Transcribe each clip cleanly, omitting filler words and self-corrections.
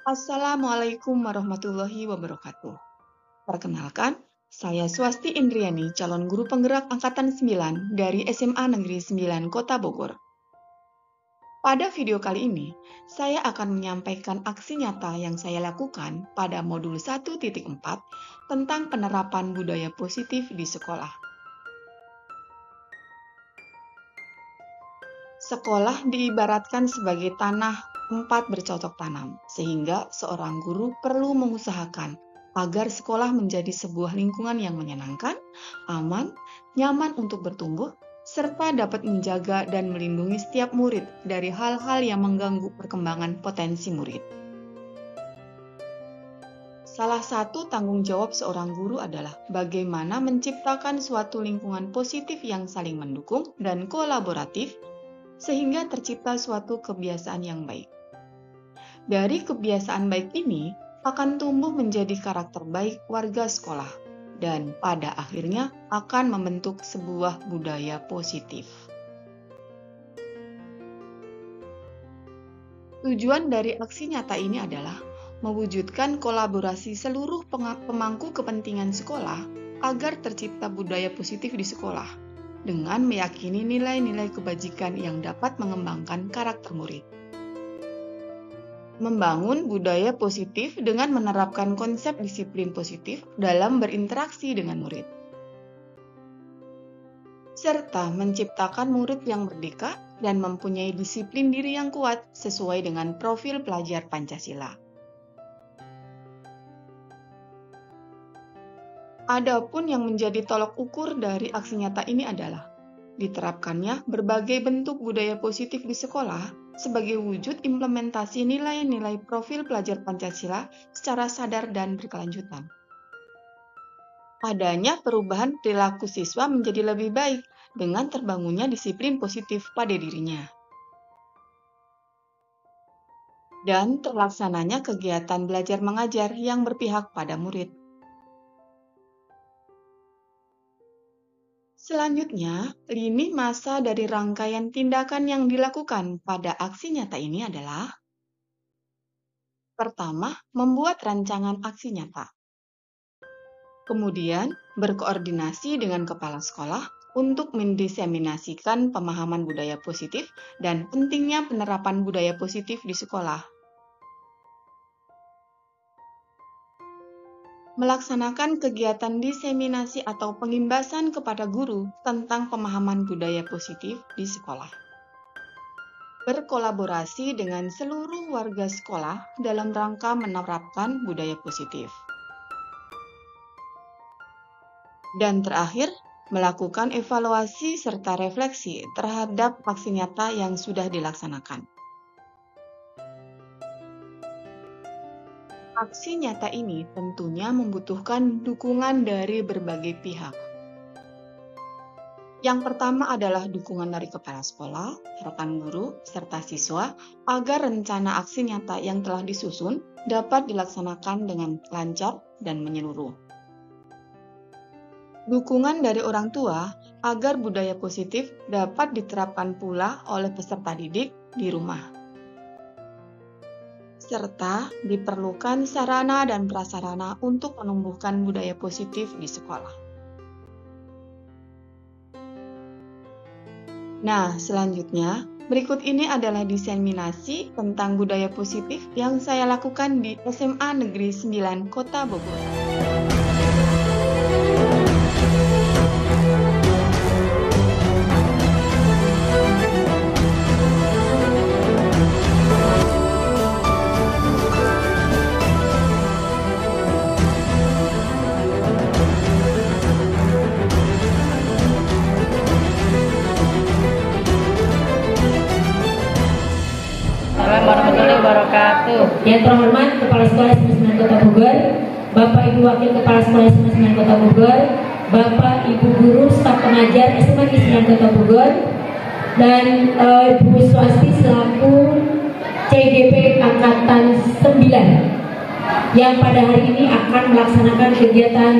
Assalamualaikum warahmatullahi wabarakatuh. Perkenalkan, saya Swasti Indriani, calon guru penggerak Angkatan 9 dari SMA Negeri 9 Kota Bogor. Pada video kali ini, saya akan menyampaikan aksi nyata yang saya lakukan pada modul 1.4 tentang penerapan budaya positif di sekolah. Sekolah diibaratkan sebagai tanah tempat bercocok tanam, sehingga seorang guru perlu mengusahakan agar sekolah menjadi sebuah lingkungan yang menyenangkan, aman, nyaman untuk bertumbuh, serta dapat menjaga dan melindungi setiap murid dari hal-hal yang mengganggu perkembangan potensi murid. Salah satu tanggung jawab seorang guru adalah bagaimana menciptakan suatu lingkungan positif yang saling mendukung dan kolaboratif sehingga tercipta suatu kebiasaan yang baik. Dari kebiasaan baik ini akan tumbuh menjadi karakter baik warga sekolah dan pada akhirnya akan membentuk sebuah budaya positif. Tujuan dari aksi nyata ini adalah mewujudkan kolaborasi seluruh pemangku kepentingan sekolah agar tercipta budaya positif di sekolah dengan meyakini nilai-nilai kebajikan yang dapat mengembangkan karakter murid. Membangun budaya positif dengan menerapkan konsep disiplin positif dalam berinteraksi dengan murid. Serta menciptakan murid yang merdeka dan mempunyai disiplin diri yang kuat sesuai dengan profil pelajar Pancasila. Adapun yang menjadi tolok ukur dari aksi nyata ini adalah diterapkannya berbagai bentuk budaya positif di sekolah sebagai wujud implementasi nilai-nilai profil pelajar Pancasila secara sadar dan berkelanjutan. Adanya perubahan perilaku siswa menjadi lebih baik dengan terbangunnya disiplin positif pada dirinya. Dan terlaksananya kegiatan belajar mengajar yang berpihak pada murid. Selanjutnya, lini masa dari rangkaian tindakan yang dilakukan pada aksi nyata ini adalah: pertama, membuat rancangan aksi nyata. Kemudian, berkoordinasi dengan kepala sekolah untuk mendiseminasikan pemahaman budaya positif dan pentingnya penerapan budaya positif di sekolah. Melaksanakan kegiatan diseminasi atau pengimbasan kepada guru tentang pemahaman budaya positif di sekolah. Berkolaborasi dengan seluruh warga sekolah dalam rangka menerapkan budaya positif. Dan terakhir, melakukan evaluasi serta refleksi terhadap aksi nyata yang sudah dilaksanakan. Aksi nyata ini tentunya membutuhkan dukungan dari berbagai pihak. Yang pertama adalah dukungan dari kepala sekolah, rekan guru, serta siswa agar rencana aksi nyata yang telah disusun dapat dilaksanakan dengan lancar dan menyeluruh. Dukungan dari orang tua agar budaya positif dapat diterapkan pula oleh peserta didik di rumah. Serta diperlukan sarana dan prasarana untuk menumbuhkan budaya positif di sekolah. Nah, selanjutnya, berikut ini adalah diseminasi tentang budaya positif yang saya lakukan di SMA Negeri 9 Kota Bogor. Assalamualaikum warahmatullahi wabarakatuh. Yang terhormat Kepala Sekolah SMA 9 Kota Bogor, Bapak Ibu Wakil Kepala Sekolah SMA 9 Kota Bogor, Bapak Ibu Guru staf pengajar SMA Negeri 9 Kota Bogor, dan Ibu Swasti selaku CGP Angkatan 9 yang pada hari ini akan melaksanakan kegiatan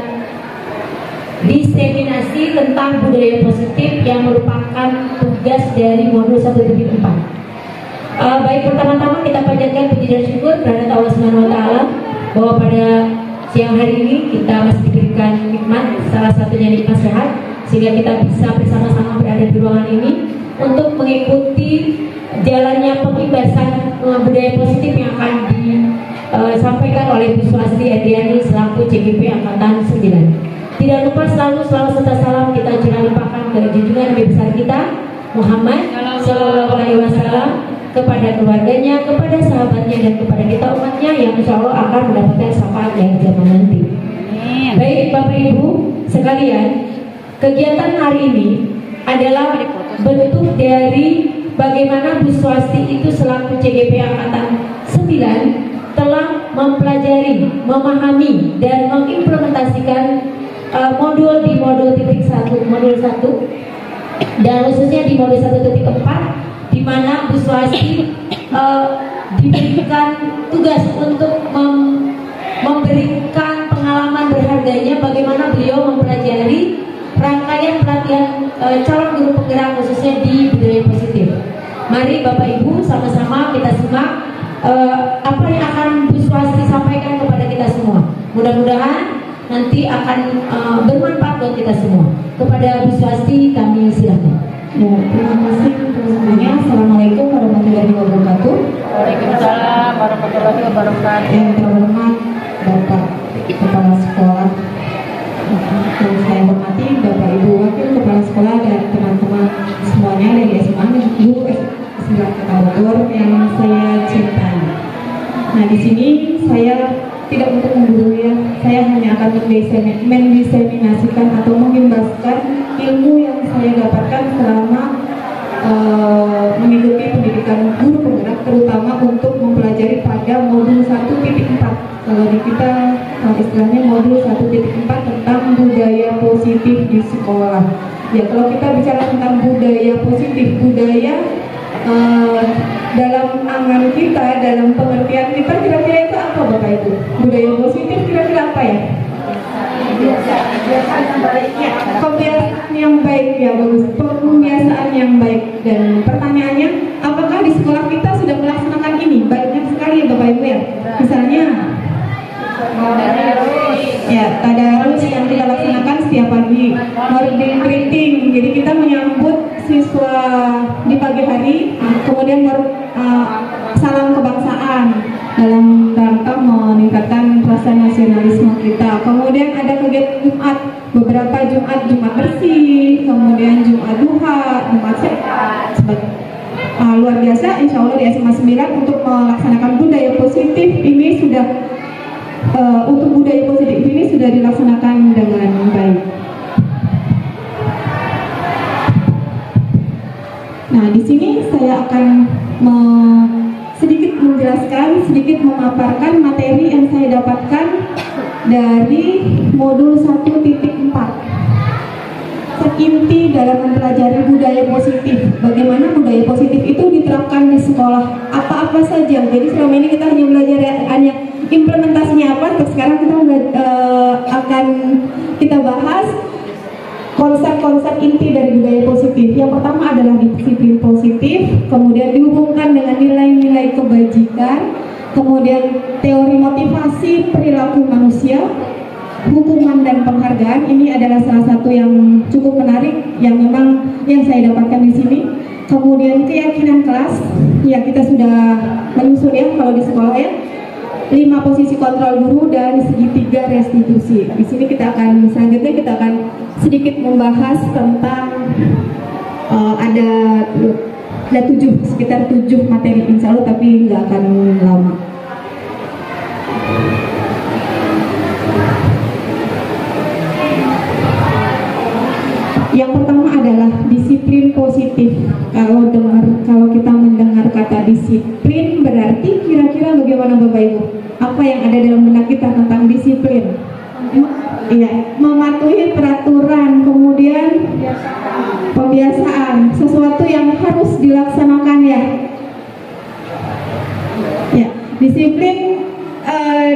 diseminasi tentang budaya positif yang merupakan tugas dari modul 1.4. Baik, pertama-tama kita panjatkan puji dan syukur kepada Allah Subhanahu wa taala bahwa pada siang hari ini kita masih diberikan nikmat, salah satunya nikmat sehat, sehingga kita bisa bersama-sama berada di ruangan ini untuk mengikuti jalannya pengibasan budaya positif yang akan disampaikan oleh Bu Swasti Edriani selaku CGP Angkatan 9. Tidak lupa selalu serta salam kita jangan lupakan ke junjungan Nabi besar kita Muhammad Sallallahu Alaihi Wasallam, kepada keluarganya, kepada sahabatnya, dan kepada kita umatnya yang insya Allah akan mendapatkan syafaat yang zaman nanti. Baik Bapak Ibu sekalian, kegiatan hari ini adalah bentuk dari bagaimana Bu Swasti itu selaku CGP Angkatan 9 telah mempelajari, memahami, dan mengimplementasikan modul di modul titik 1, modul 1, dan khususnya di modul 1.4, di mana Bu Swasti diberikan tugas untuk memberikan pengalaman berharganya bagaimana beliau mempelajari rangkaian pelatihan calon guru penggerak khususnya di budaya positif. Mari Bapak Ibu sama-sama kita simak apa yang akan Bu Swasti sampaikan kepada kita semua. Mudah-mudahan nanti akan bermanfaat buat kita semua. Kepada Bu Swasti kami silakan. Ya, terima kasih untuk semuanya. Assalamualaikum warahmatullahi wabarakatuh. Waalaikumsalam warahmatullahi wabarakatuh. Yang terhormat Bapak Kepala Sekolah, yang saya hormati Bapak Ibu Wakil Kepala Sekolah dan teman-teman semuanya dari SMA Negeri 9 Kota Bogor yang saya cintai. Nah, di sini saya tidak untuk menggurui ya, saya hanya akan mendiseminasikan atau mengimbaskan ilmu yang saya dapatkan selama mengikuti pendidikan guru penggerak, terutama untuk mempelajari pada modul 1.4. Kalau di kita istilahnya modul 1.4 tentang budaya positif di sekolah. Ya, kalau kita bicara tentang budaya positif, budaya dalam angan kita, dalam pengertian kita, kira-kira itu apa Bapak Ibu? Budaya positif kira-kira apa ya? Kebiasaan yang baik ya. Kebiasaan yang baik ya, bagus. Pembiasaan yang baik. Dan pertanyaannya, apakah di sekolah kita sudah melaksanakan ini? Banyak sekali ya Bapak Ibu ya. Misalnya ya, tadarus yang kita laksanakan setiap pagi, morning greeting, jadi kita menyambut siswa di pagi hari, kemudian salam kebangsaan dalam rangka meningkatkan rasa nasionalisme kita. Kemudian ada kegiatan Jumat, beberapa Jumat bersih, kemudian Jumat duha, Jumat sehat. Luar biasa, insya Allah di SMA 9 untuk melaksanakan budaya positif ini sudah untuk budaya positif ini sudah dilaksanakan dengan baik. Nah, di sini saya akan sedikit menjelaskan, sedikit memaparkan materi yang saya dapatkan dari modul 1.4. Inti dalam mempelajari budaya positif, bagaimana budaya positif itu diterapkan di sekolah, apa-apa saja. Jadi selama ini kita hanya belajar hanya implementasinya apa. Terus sekarang kita akan kita bahas konsep-konsep inti dari budaya positif. Yang pertama adalah disiplin positif, kemudian dihubungkan dengan nilai-nilai kebajikan, kemudian teori motivasi perilaku manusia, hukuman dan penghargaan. Ini adalah salah satu yang cukup menarik yang memang yang saya dapatkan di sini. Kemudian keyakinan kelas, ya kita sudah menyusun ya kalau di sekolah ya. 5 posisi kontrol guru dan segitiga restitusi. Di sini kita akan selanjutnya kita akan sedikit membahas tentang ada sekitar 7 materi insya Allah, tapi nggak akan lama. Yang pertama adalah disiplin positif. Kalau kita mendengar kata disiplin, berarti kira-kira bagaimana Bapak Ibu? Apa yang ada dalam benak kita tentang disiplin? Iya, mematuhi peraturan, kemudian pembiasaan, sesuatu yang harus dilaksanakan ya. Ya, disiplin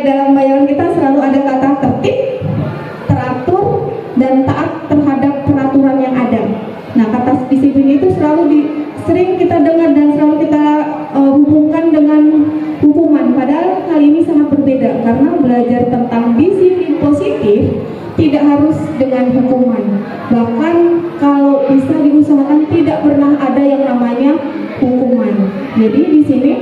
dalam bayangan kita selalu ada kata tertib, teratur, dan taat terhadap peraturan yang ada. Nah, kata disiplin itu sering kita dengar dan selalu kita hubungkan dengan hukuman, padahal hal ini sangat berbeda karena belajar tentang disiplin positif tidak harus dengan hukuman. Bahkan kalau bisa diusahakan tidak pernah ada yang namanya hukuman. Jadi di sini,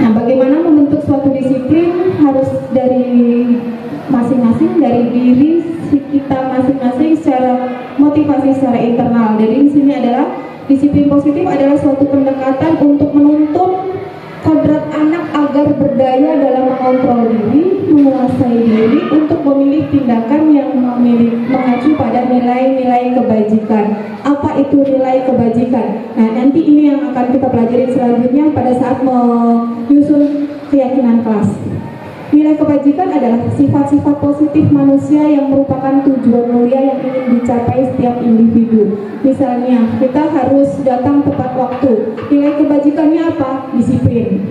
nah bagaimana membentuk suatu disiplin harus dari masing-masing, dari diri kita masing-masing secara motivasi secara internal. Jadi di sini adalah disiplin positif adalah suatu pendekatan untuk menuntun kodrat anak agar berdaya dalam mengontrol diri, menguasai diri untuk memilih tindakan yang mengacu pada nilai-nilai kebajikan. Apa itu nilai kebajikan? Nah, nanti ini yang akan kita pelajari selanjutnya pada saat menyusun keyakinan kelas. Nilai kebajikan adalah sifat-sifat positif manusia yang merupakan tujuan mulia yang ingin dicapai setiap individu. Misalnya, kita harus datang tepat waktu. Nilai kebajikannya apa? Disiplin.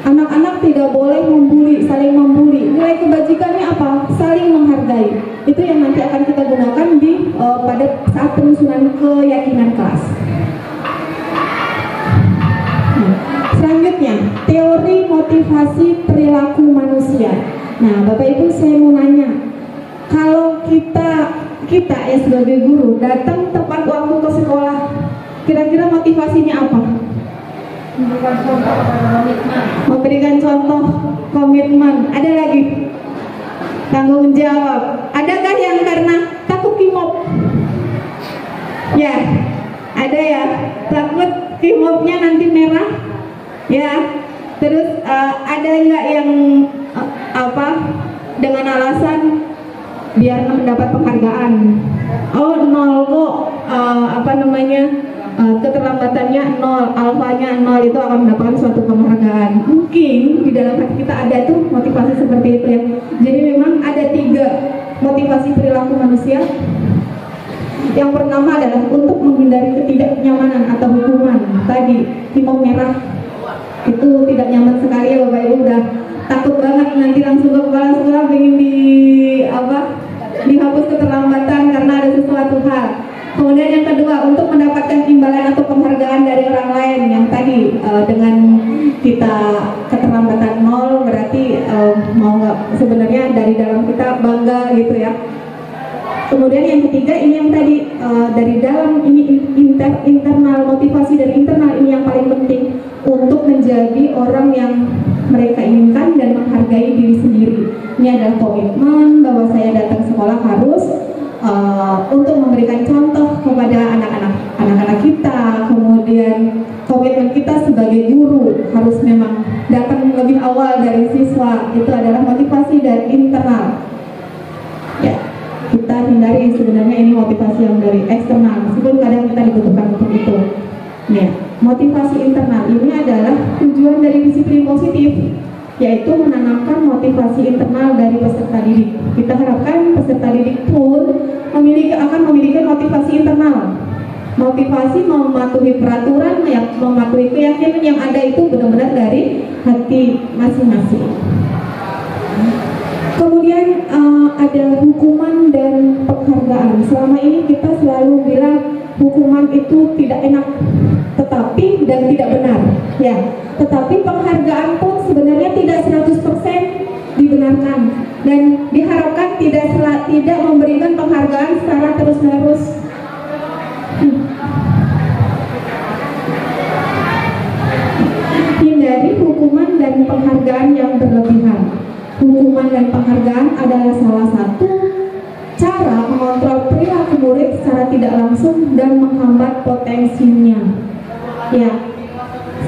Anak-anak tidak boleh membuli, saling membuli. Nilai kebajikannya apa? Saling menghargai. Itu yang nanti akan kita gunakan di pada saat penyusunan keyakinan kelas. Selanjutnya, teori motivasi perilaku manusia. Nah, Bapak Ibu saya mau nanya, kalau kita ya sebagai guru datang tepat waktu ke sekolah, kira-kira motivasinya apa? Memberikan contoh komitmen. Ada lagi? Tanggung jawab. Adakah yang karena takut kimop? Ya, ada ya. Takut kimopnya nanti merah? Ya, terus ada nggak yang dengan alasan biar mendapat penghargaan? Oh, nol kok, keterlambatannya nol, alfanya nol, itu akan mendapatkan suatu penghargaan. Mungkin di dalam hati kita ada tuh motivasi seperti itu ya. Jadi memang ada 3 motivasi perilaku manusia. Yang pertama adalah untuk menghindari ketidaknyamanan atau hukuman. Tadi timau merah itu tidak nyaman sekali ya Bapak Ibu, udah takut banget nanti langsung ke kepala sekolah pengen dihapus keterlambatan karena ada sesuatu hal. Kemudian yang kedua, untuk mendapatkan imbalan atau penghargaan dari orang lain. Yang tadi dengan kita keterlambatan 0 berarti mau nggak sebenarnya dari dalam kita bangga gitu ya. Kemudian yang ketiga ini yang tadi dari dalam ini internal, motivasi dari internal ini yang paling penting untuk menjadi orang yang mereka inginkan dan menghargai diri sendiri. Ini adalah komitmen bahwa saya datang sekolah harus untuk memberikan contoh kepada anak-anak kita. Kemudian komitmen kita sebagai guru harus memang datang lebih awal dari siswa. Itu adalah motivasi dari internal. Ya, kita hindari sebenarnya ini motivasi yang dari eksternal, meskipun kadang kita dibutuhkan untuk itu. Ya, motivasi internal ini adalah tujuan dari disiplin positif, yaitu menanamkan motivasi internal dari peserta didik. Kita harapkan peserta didik pun akan memiliki motivasi internal, motivasi mematuhi peraturan, mematuhi keyakinan yang ada itu benar-benar dari hati masing-masing. Kemudian ada hukuman dan penghargaan. Selama ini kita selalu bilang hukuman itu tidak enak, tetapi dan tidak benar. Ya, tetapi penghargaan pun sebenarnya tidak 100% dibenarkan dan diharapkan tidak memberikan penghargaan secara terus-menerus. Hindari hukuman dan penghargaan yang berlebihan. Hukuman dan penghargaan adalah salah satu cara mengontrol perilaku murid secara tidak langsung dan menghambat potensinya. Ya,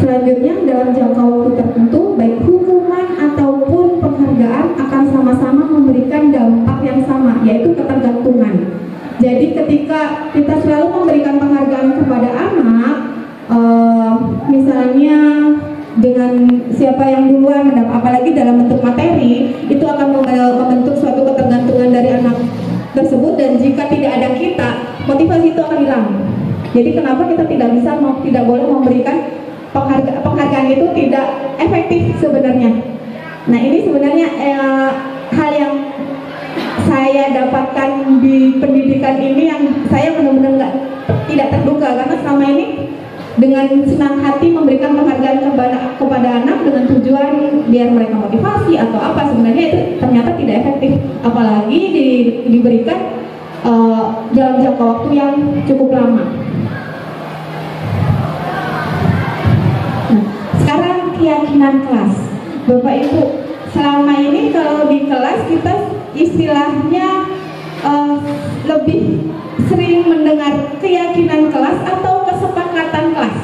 selanjutnya dalam jangka waktu tertentu, baik hukuman ataupun penghargaan akan sama-sama memberikan dampak yang sama, yaitu ketergantungan. Jadi ketika kita selalu memberikan penghargaan kepada anak, misalnya dengan siapa yang duluan mendapat, apalagi dalam bentuk materi, itu akan membentuk suatu ketergantungan dari anak tersebut, dan jika tidak ada kita, motivasi itu akan hilang. Jadi kenapa kita tidak boleh memberikan penghargaan itu tidak efektif sebenarnya. Nah, ini sebenarnya hal yang saya dapatkan di pendidikan ini yang saya benar-benar tidak terduga, karena selama ini dengan senang hati memberikan penghargaan kepada anak dengan tujuan biar mereka motivasi atau apa, sebenarnya itu ternyata tidak efektif, apalagi diberikan dalam jangka waktu yang cukup lama. Nah, sekarang keyakinan kelas. Bapak Ibu, selama ini kalau di kelas kita istilahnya lebih sering mendengar keyakinan kelas atau kesepakatan kelas.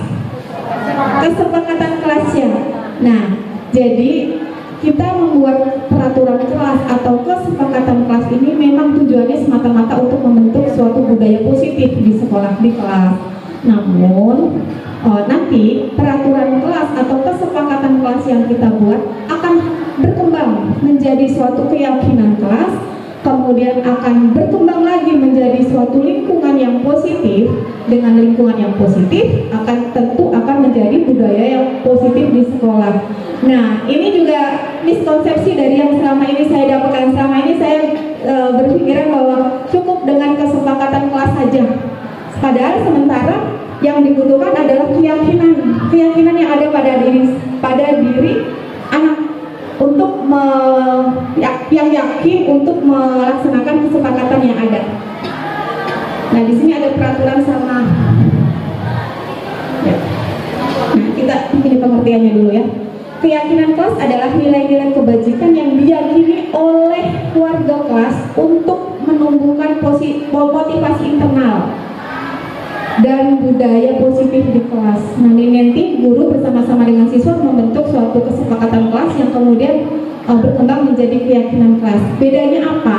Kesepakatan kelas ya. Nah, jadi kita membuat peraturan kelas atau kesepakatan kelas ini memang tujuannya semata-mata untuk membentuk suatu budaya positif di sekolah, di kelas. Namun nanti peraturan kelas atau kesepakatan kelas yang kita buat akan berkembang menjadi suatu keyakinan kelas, kemudian akan berkembang lagi menjadi suatu lingkungan yang positif. Dengan lingkungan yang positif tentu akan menjadi budaya yang positif di sekolah. Nah, ini juga miskonsepsi dari yang selama ini saya dapatkan. Selama ini saya berpikiran bahwa cukup dengan kesepakatan kelas saja, padahal sementara yang dibutuhkan adalah keyakinan yang ada pada diri anak untuk yang yakin untuk melaksanakan kesepakatan yang ada. Nah, di sini ada peraturan sama. Ya. Nah, kita ini pengertiannya dulu ya. Keyakinan kelas adalah nilai-nilai kebajikan yang diyakini oleh warga kelas untuk menumbuhkan motivasi internal dan budaya positif di kelas. Nah, ini nanti guru bersama-sama dengan siswa membentuk suatu kesepakatan kelas yang kemudian berkembang menjadi keyakinan kelas. Bedanya apa?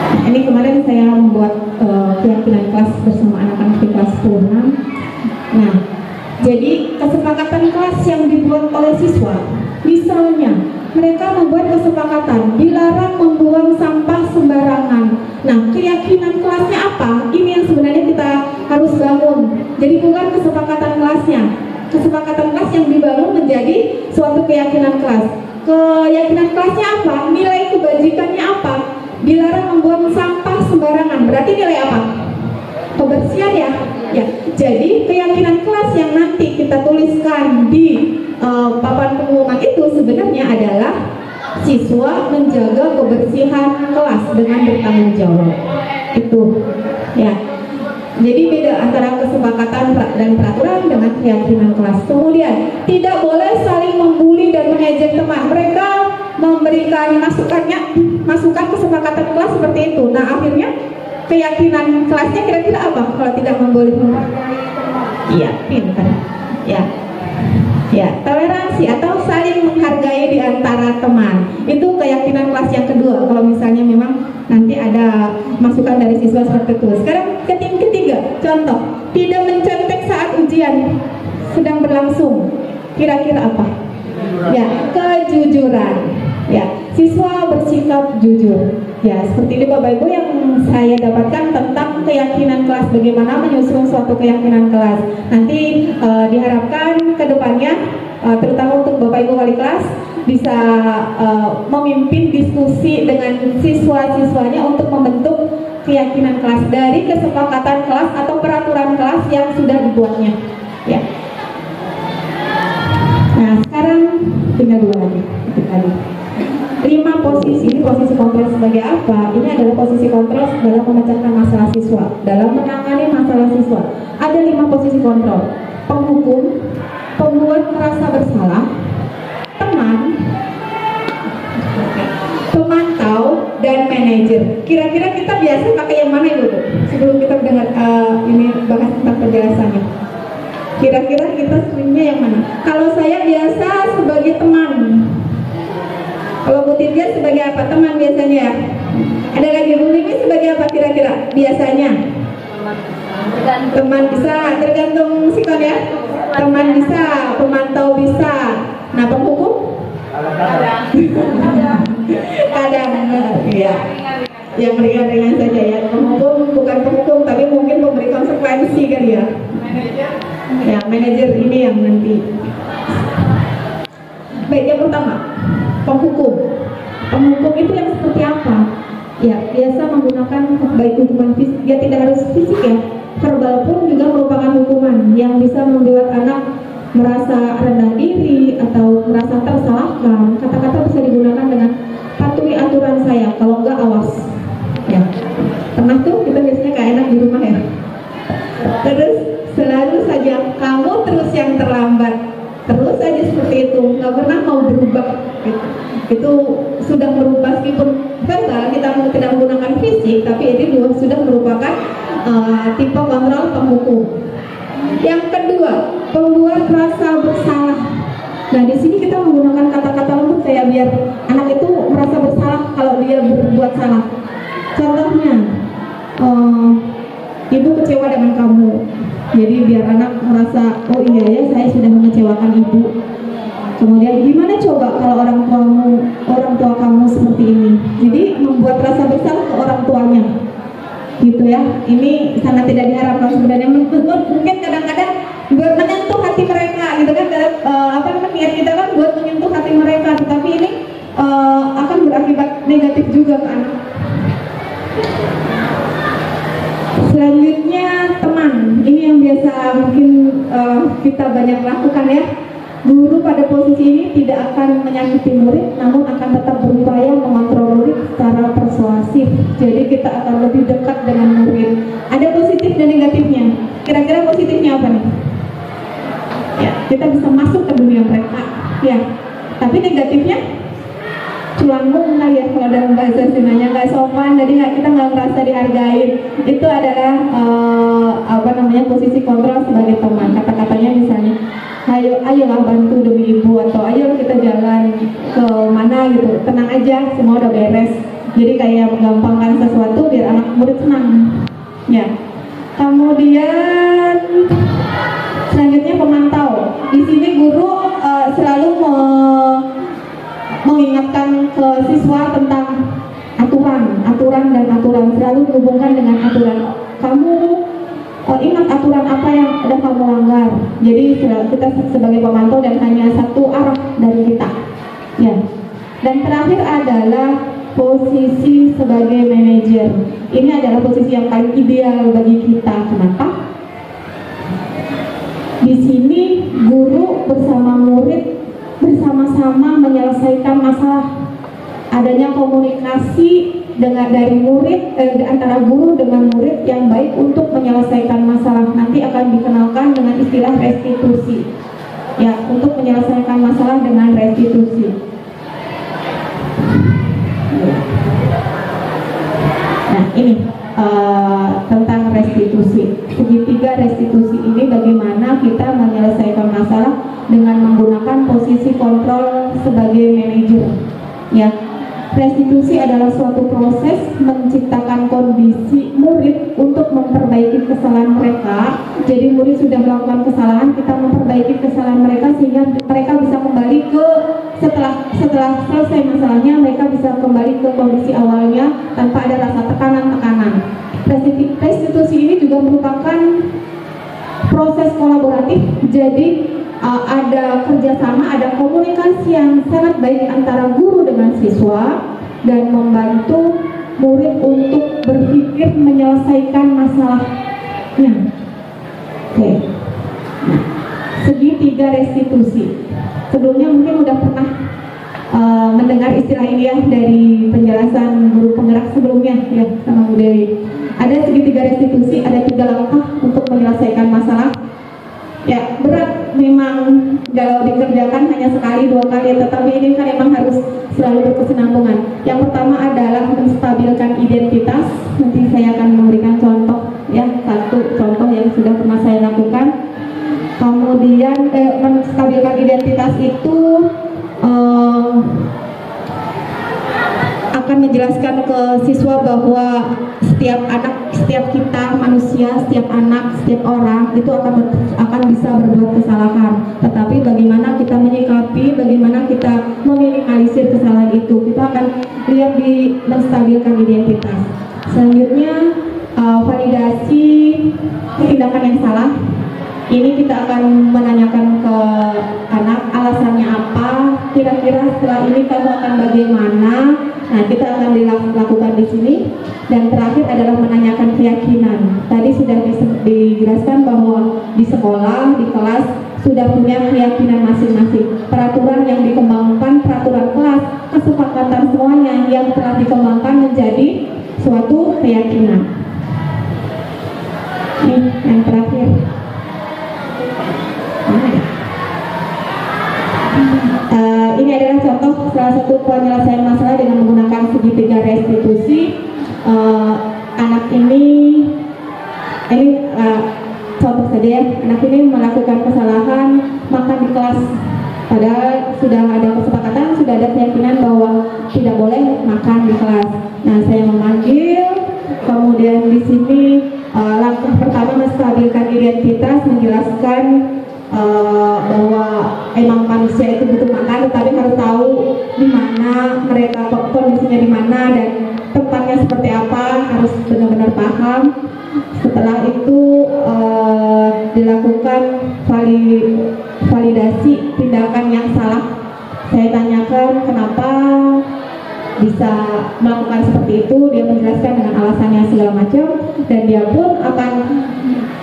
Nah, ini kemarin saya membuat keyakinan kelas bersama anak-anak di kelas 10. Nah, jadi kesepakatan kelas yang dibuat oleh siswa, misalnya mereka membuat kesepakatan dilarang membuang sampah sembarangan. Nah, keyakinan kelasnya apa? Ini yang sebenarnya kita harus bangun. Jadi bukan kesepakatan kelasnya. Kesepakatan kelas yang dibangun menjadi suatu keyakinan kelas. Keyakinan kelasnya apa? Nilai kebajikannya apa? Dilarang membuang sampah sembarangan. Berarti nilai apa? Kebersihan ya. Ya. Jadi keyakinan kelas yang nanti kita tuliskan di papan pengumuman itu sebenarnya adalah siswa menjaga kebersihan kelas dengan bertanggung jawab. Itu ya. Jadi beda antara kesepakatan dan peraturan dengan keyakinan kelas. Kemudian tidak boleh saling membuli dan mengejek teman. Mereka memberikan masukan kesepakatan kelas seperti itu. Nah, akhirnya keyakinan kelasnya kira-kira apa kalau tidak membuli? Iya, pintar. Ya. Ya, toleransi atau saling menghargai di antara teman. Itu keyakinan kelas yang kedua. Kalau misalnya memang nanti ada masukan dari siswa seperti itu. Sekarang ketiga, contoh, tidak mencontek saat ujian sedang berlangsung. Kira-kira apa? Ya, kejujuran. Ya, siswa bersikap jujur. Ya, seperti ini Bapak Ibu yang saya dapatkan tentang keyakinan kelas, bagaimana menyusun suatu keyakinan kelas. Nanti diharapkan ke depannya, terutama untuk Bapak Ibu wali kelas, bisa memimpin diskusi dengan siswa-siswanya untuk membentuk keyakinan kelas dari kesepakatan kelas atau peraturan kelas yang sudah dibuatnya. Ya. Nah, sekarang tinggal 2 lagi. 5 posisi, ini posisi kontrol sebagai apa? Ini adalah posisi kontrol dalam memecahkan masalah siswa, dalam menangani masalah siswa. Ada 5 posisi kontrol: penghukum, pembuat merasa bersalah, teman, pemantau, dan manajer. Kira-kira kita biasa pakai yang mana itu? Sebelum kita dengar ini bahas tentang penjelasannya. Kira-kira kita seringnya yang mana? Kalau saya biasa sebagai teman. Kalau Bu Tirga sebagai apa? Teman biasanya ya. Ada lagi Bu Mimi sebagai apa kira-kira biasanya? Teman bisa, tergantung sikon ya. Teman bisa, pemantau bisa. Nah, penghukum? Kadang, ya. Yang ringan-ringan saja ya. Penghukum bukan penghukum, tapi mungkin memberi konsekuensi kali ya. Ya, manajer ini yang nanti. Baik, yang pertama, penghukum. Penghukum itu yang seperti apa? Ya, biasa menggunakan baik hukuman fisik, ya tidak harus fisik ya, verbal pun juga merupakan hukuman yang bisa membuat anak merasa rendah diri atau merasa tersalahkan. Kata-kata bisa digunakan dengan patuhi aturan saya, kalau enggak awas. Ya, pernah tuh kita biasanya kayak enak di rumah ya. Terus selalu saja kamu terus yang terlambat, terus saja seperti itu, nggak pernah mau berubah. Gitu. Itu sudah merubah, meskipun verbal kita tidak menggunakan fisik, tapi ini juga sudah merupakan tipe kontrol penghukum. Yang kedua, pembuat rasa bersalah. Nah, di sini kita menggunakan kata-kata lembut kayak biar anak itu merasa bersalah kalau dia berbuat salah. Contohnya, ibu kecewa dengan kamu. Jadi biar anak merasa, oh iya ya, saya sudah mengecewakan ibu. Kemudian gimana coba kalau orang tua kamu seperti ini. Jadi membuat rasa bersalah ke orang tuanya. Gitu ya. Ini sangat tidak diharapkan sebenarnya. Mungkin kadang-kadang buat menyentuh hati mereka gitu kan, niat kita kan buat menyentuh hati mereka, tetapi ini akan berakibat negatif juga ke anak. Selanjutnya teman, ini yang biasa mungkin kita banyak lakukan ya. Guru pada posisi ini tidak akan menyakiti murid, namun akan tetap berupaya mengontrol murid secara persuasif. Jadi kita akan lebih dekat dengan murid. Ada positif dan negatifnya. Kira-kira positifnya apa nih? Ya, kita bisa masuk ke dunia mereka. Ya, tapi negatifnya culangmu lah ya, kalau dalam bahasa Sundanya nggak sopan, jadi kita nggak merasa dihargain. Itu adalah posisi kontrol sebagai teman. Kata-katanya misalnya, ayolah bantu demi ibu, atau ayo kita jalan ke mana gitu, tenang aja, semua udah beres. Jadi kayak menggampangkan sesuatu biar anak murid senang. Ya. Kemudian selanjutnya pemantau. Di sini guru selalu mengingatkan ke siswa tentang aturan, selalu dihubungkan dengan aturan. Kamu ingat aturan apa yang sudah kamu langgar. Jadi kita sebagai pemantau dan hanya satu arah dari kita. Ya. Dan terakhir adalah posisi sebagai manajer. Ini adalah posisi yang paling ideal bagi kita. Kenapa? Di sini guru bersama murid bersama-sama menyelesaikan masalah. Adanya komunikasi dari murid antara guru dengan murid yang baik untuk menyelesaikan masalah. Nanti akan dikenalkan dengan istilah restitusi. Ya, untuk menyelesaikan masalah dengan restitusi. Nah, ini tentang restitusi. Segitiga restitusi ini bagaimana kita menyelesaikan masalah dengan menggunakan posisi kontrol sebagai manajer. Ya. Restitusi adalah suatu proses menciptakan kondisi murid untuk memperbaiki kesalahan mereka. Jadi murid sudah melakukan kesalahan, kita memperbaiki kesalahan mereka sehingga mereka bisa kembali ke setelah selesai masalahnya, mereka bisa kembali ke kondisi awalnya tanpa ada rasa tekanan. Restitusi ini juga merupakan proses kolaboratif. Jadi ada kerjasama, ada komunikasi yang sangat baik antara guru dengan siswa dan membantu murid untuk berpikir menyelesaikan masalahnya. Oke. Nah, segitiga restitusi. Sebelumnya mungkin udah pernah mendengar istilah ini ya dari penjelasan guru penggerak sebelumnya ya sama Bu Dewi. Ada segitiga restitusi, ada 3 langkah untuk menyelesaikan masalah. Ya, berat memang kalau dikerjakan hanya sekali 2 kali, tetapi ini kan memang harus selalu berkesinambungan. Yang pertama adalah menstabilkan identitas. Nanti saya akan memberikan contoh ya, satu contoh yang sudah pernah saya lakukan. Kemudian menstabilkan identitas itu akan menjelaskan ke siswa bahwa setiap anak, setiap kita manusia, setiap anak, setiap orang itu akan bisa berbuat kesalahan. Tetapi bagaimana kita menyikapi, bagaimana kita meminimalisir kesalahan itu, kita akan lihat di menstabilkan identitas. Selanjutnya validasi tindakan yang salah. Ini kita akan menanyakan ke anak alasannya apa, kira-kira setelah ini kamu akan bagaimana. Nah, kita akan dilakukan di sini. Dan terakhir adalah menanyakan keyakinan. Tadi sudah dijelaskan bahwa di sekolah, di kelas sudah punya keyakinan masing-masing. Peraturan yang dikembangkan, peraturan kelas, kesepakatan semuanya yang telah dikembangkan menjadi suatu keyakinan. Ini yang terakhir. Ini adalah contoh salah satu penyelesaian masalah dengan menggunakan segitiga restitusi. Anak ini contoh saja ya, anak ini melakukan kesalahan makan di kelas, padahal sudah ada kesepakatan, sudah ada keyakinan bahwa tidak boleh makan di kelas. Nah, saya memanggil, kemudian di sini langkah pertama menstabilkan identitas, menjelaskan bahwa emang manusia itu butuh makan, tetapi harus tahu di mana mereka, kondisinya di mana dan tempatnya seperti apa, harus benar-benar paham. Setelah itu dilakukan validasi tindakan yang salah. Saya tanyakan kenapa bisa melakukan seperti itu, dia menjelaskan dengan alasannya segala macam, dan dia pun akan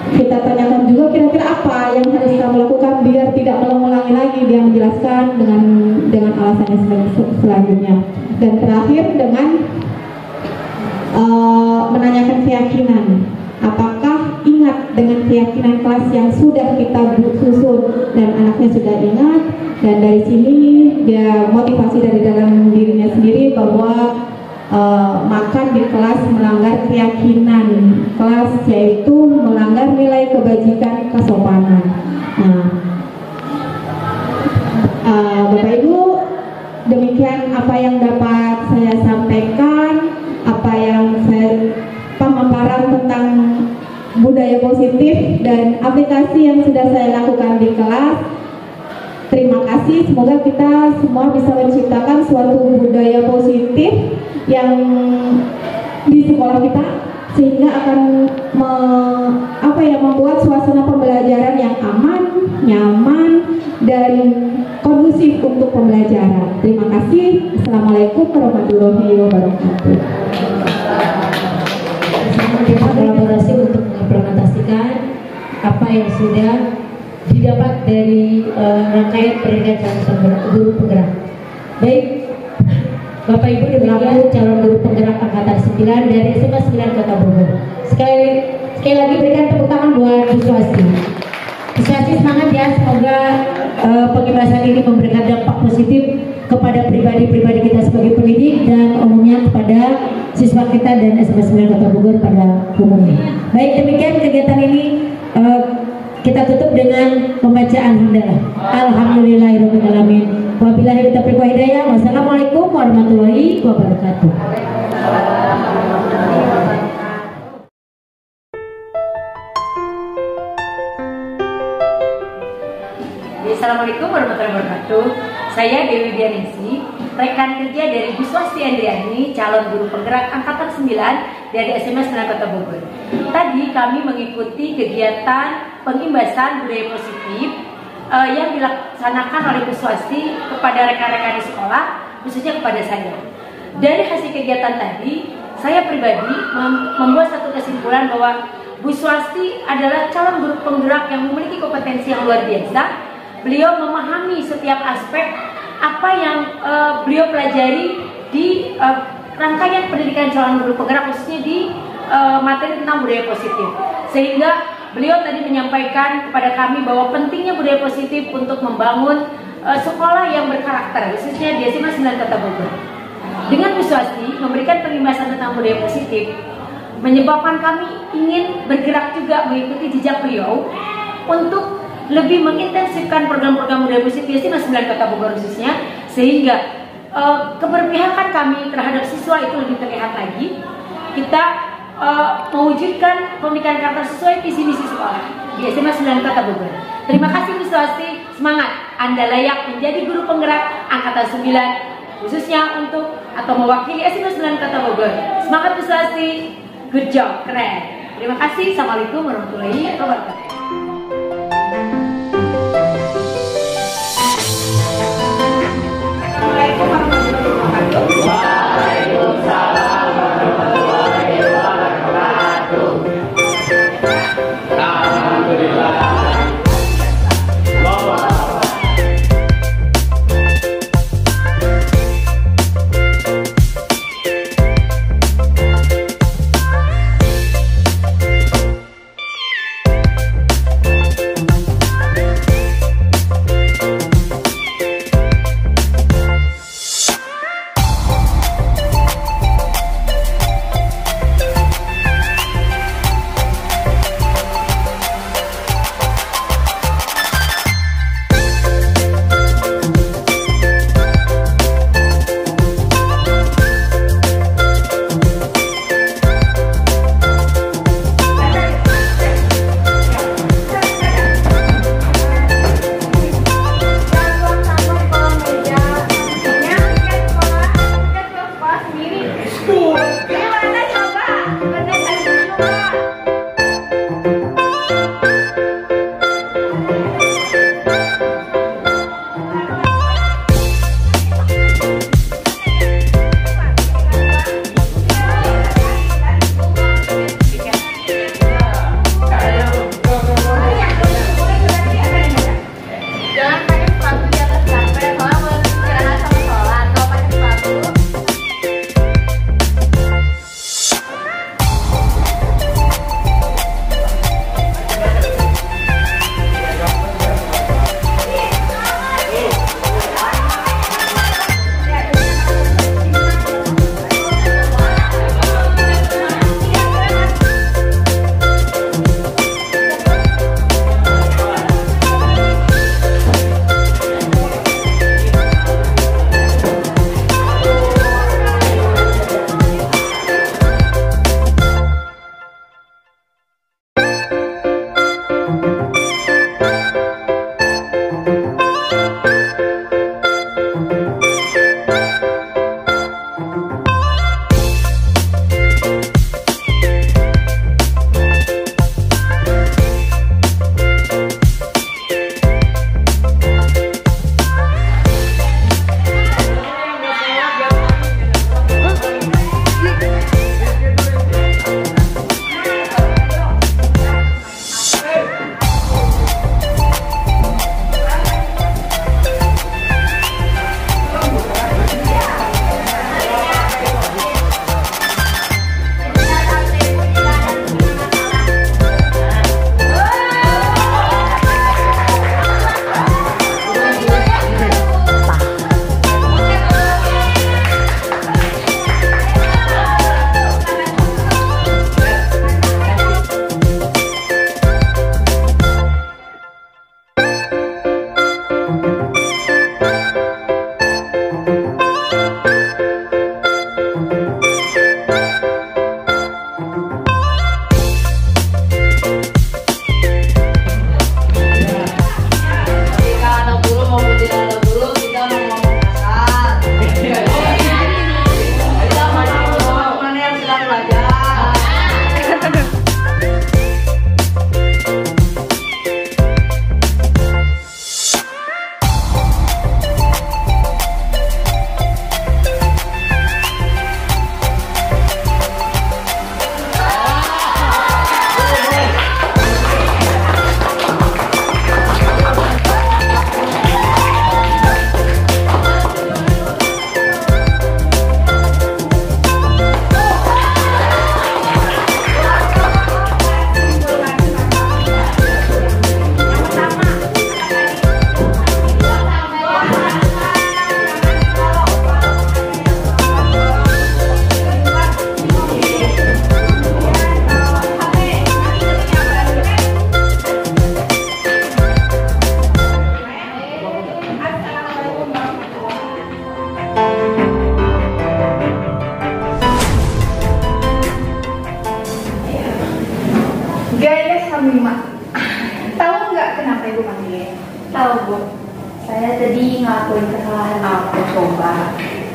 kita tanyakan juga kira-kira apa yang harus kamu lakukan biar tidak mengulangi lagi. Dia menjelaskan dengan alasannya selanjutnya. Dan terakhir dengan menanyakan keyakinan. Apakah ingat dengan keyakinan kelas yang sudah kita susun, dan anaknya sudah ingat, dan dari sini dia motivasi dari dalam dirinya sendiri bahwa makan di kelas melanggar keyakinan kelas, yaitu melanggar nilai kebajikan kesopanan. Bapak Ibu, demikian apa yang dapat saya sampaikan, apa yang pemaparan tentang budaya positif dan aplikasi yang sudah saya lakukan di kelas. Terima kasih, semoga kita semua bisa menciptakan suatu budaya positif yang di sekolah kita, sehingga akan membuat suasana pembelajaran yang aman, nyaman, dan kondusif untuk pembelajaran. Terima kasih. Assalamualaikum warahmatullahi wabarakatuh. Kita kolaborasi untuk mengimplementasikan apa yang sudah didapat dari rangkaian pendidikan calon guru penggerak. Baik, Bapak Ibu, demikian calon guru penggerak angkatan 9 dari SMA 9 Kota Bogor. Sekali lagi berikan tepuk tangan buat Bu Swasti. Bu Swasti, semangat ya, semoga pengibasan ini memberikan dampak positif kepada pribadi-pribadi kita sebagai pendidik dan umumnya kepada siswa kita dan SMA 9 Kota Bogor pada umumnya. Baik, demikian kegiatan ini kita tutup dengan pembacaan hamdalah. Alhamdulillahirobbilalamin. Wabillahi taufiq wal hidayah. Wassalamualaikum warahmatullahi wabarakatuh. Assalamualaikum warahmatullahi wabarakatuh. Saya Dewi Dianesi, rekan kerja dari Bu Swasti Andriani, calon guru penggerak angkatan 9 dari SMA 9 Kota Bogor. Tadi kami mengikuti kegiatan pengimbasan budaya positif yang dilaksanakan oleh Bu Swasti kepada rekan-rekan di sekolah, khususnya kepada saya. Dari hasil kegiatan tadi, saya pribadi membuat satu kesimpulan bahwa Bu Swasti adalah calon guru penggerak yang memiliki kompetensi yang luar biasa. Beliau memahami setiap aspek apa yang beliau pelajari di rangkaian pendidikan calon guru penggerak, khususnya di materi tentang budaya positif. Sehingga beliau tadi menyampaikan kepada kami bahwa pentingnya budaya positif untuk membangun sekolah yang berkarakter, khususnya di SMA 9 Kota Bogor. Dengan Bu Swasti memberikan pengimbasan tentang budaya positif, menyebabkan kami ingin bergerak juga mengikuti jejak beliau untuk lebih mengintensifkan program-program budaya positif di SMA 9 Kota Bogor khususnya, sehingga keberpihakan kami terhadap siswa itu lebih terlihat lagi. Kita mewujudkan pendidikan karakter sesuai visi misi sekolah di SMA 9 Kota Bogor. Terima kasih Bu Swasti, semangat, Anda layak menjadi guru penggerak angkatan 9 khususnya untuk atau mewakili SMA 9 Kota Bogor. Semangat Bu Swasti, good job, keren. Terima kasih. Assalamualaikum warahmatullahi wabarakatuh. Tahu nggak kenapa Ibu panggil? Tahu Bu, saya tadi ngelakuin kesalahan. Apa coba?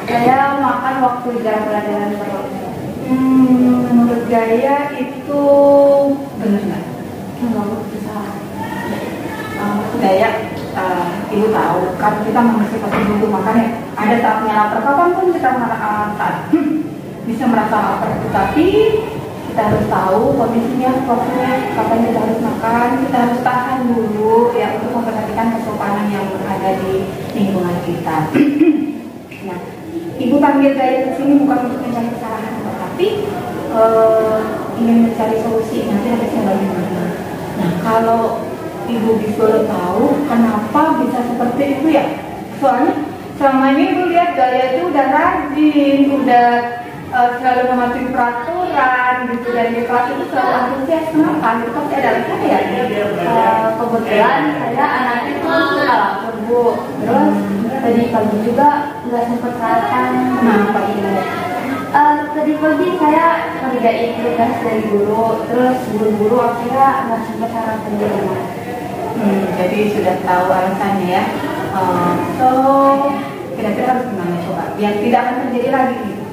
Saya makan waktu jam pelajaran terus. Menurut Gaya itu benar nggak? Enggak Bu, kesalahan. Gaya, Ibu tahu kan kita manusia pasti butuh makan ya. Ada saatnya lapar, kapanpun kita bisa merasa lapar, tapi kita harus tahu kondisinya, waktunya, kapan kita harus makan. Kita harus tahan dulu ya untuk memperhatikan kesopanan yang ada di lingkungan kita. Nah, Ibu panggil Gaya ke sini bukan untuk mencari kesalahan, tapi ingin mencari solusi nanti harusnya bagaimana. Nah, kalau Ibu bisa tahu kenapa bisa seperti itu ya? Soalnya selama ini Ibu lihat Gaya itu udah rajin, udah selalu mematuhi peraturan gitu, dan di kelas itu selalu antusias. Kenapa? Itu pasti ada alasannya ya. Kebetulan saya anaknya tuh suka lapar Bu. Terus tadi pagi juga nggak sempat sarapan. Kenapa Ibu? Tadi pagi saya ngerjain tugas dari guru, terus buru-buru akhirnya nggak sempat sarapan di rumah. Jadi sudah tahu alasannya ya. So kira-kira harus gimana coba biar tidak akan terjadi lagi gitu.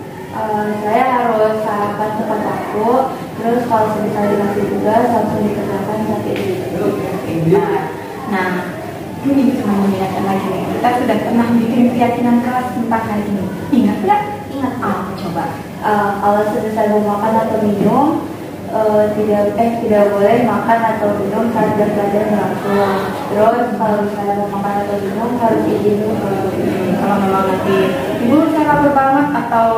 Saya harus sarapan tepat waktu, terus kalau misalnya dikasih tugas langsung dikerjakan sampai itu. Nah, ini cuma mengingatkan lagi nih. Kita sudah pernah bikin keyakinan kelas tentang hal ini. Ingat nggak? Ingat. Coba. Kalau selesai makan atau minum, tidak boleh makan atau minum saat jam pelajaran berlangsung. Terus kalau misalnya mau makan atau minum harus izin dulu. Kalau memang nanti Ibu saya lapar banget atau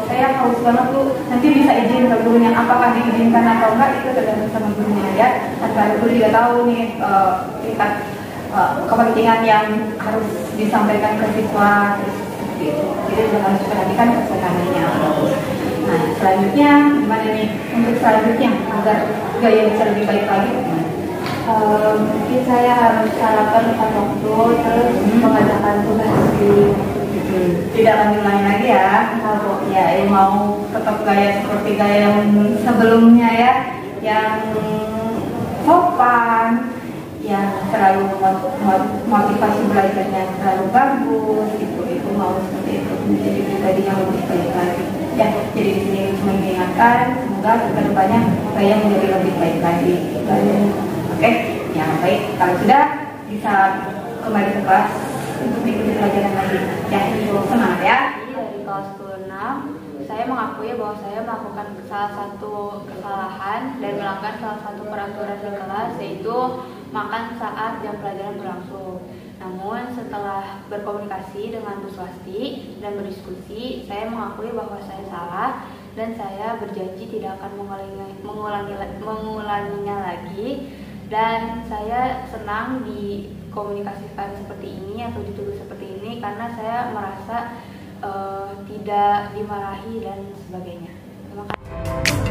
saya haus banget Bu, nanti bisa izin ke gurunya. Apakah diizinkan atau enggak itu tergantung sama gurunya ya. Asal guru juga tahu nih tingkat kepentingan yang harus disampaikan ke siswa gitu. Jadi harus perhatikan kesehatannya. Nah, selanjutnya gimana nih untuk selanjutnya agar Gaya bisa lebih baik lagi? Mungkin saya harus sarapan tepat waktu, terus mengerjakan tugas di tidak akan diulangi lagi ya. Kalau ya mau tetap Gaya seperti Gaya yang sebelumnya ya, yang sopan, yang selalu motivasi belajarnya selalu bagus, itu mau seperti itu menjadi pribadi yang lebih baik lagi. Ya, jadi di sini cuma mengingatkan semoga kedepannya Gaya menjadi lebih baik lagi. Oke, ya baik. Kalau sudah bisa kembali ke kelas untuk ikuti pelajaran lagi. Ya, semangat ya. Dari kelas 26, saya mengakui bahwa saya melakukan salah satu kesalahan dan melanggar salah satu peraturan di kelas, yaitu makan saat jam pelajaran berlangsung. Namun setelah berkomunikasi dengan Bu Swasti dan berdiskusi, saya mengakui bahwa saya salah dan saya berjanji tidak akan mengulanginya lagi. Dan saya senang dikomunikasikan seperti ini atau ditulis seperti ini karena saya merasa tidak dimarahi dan sebagainya. Terima kasih.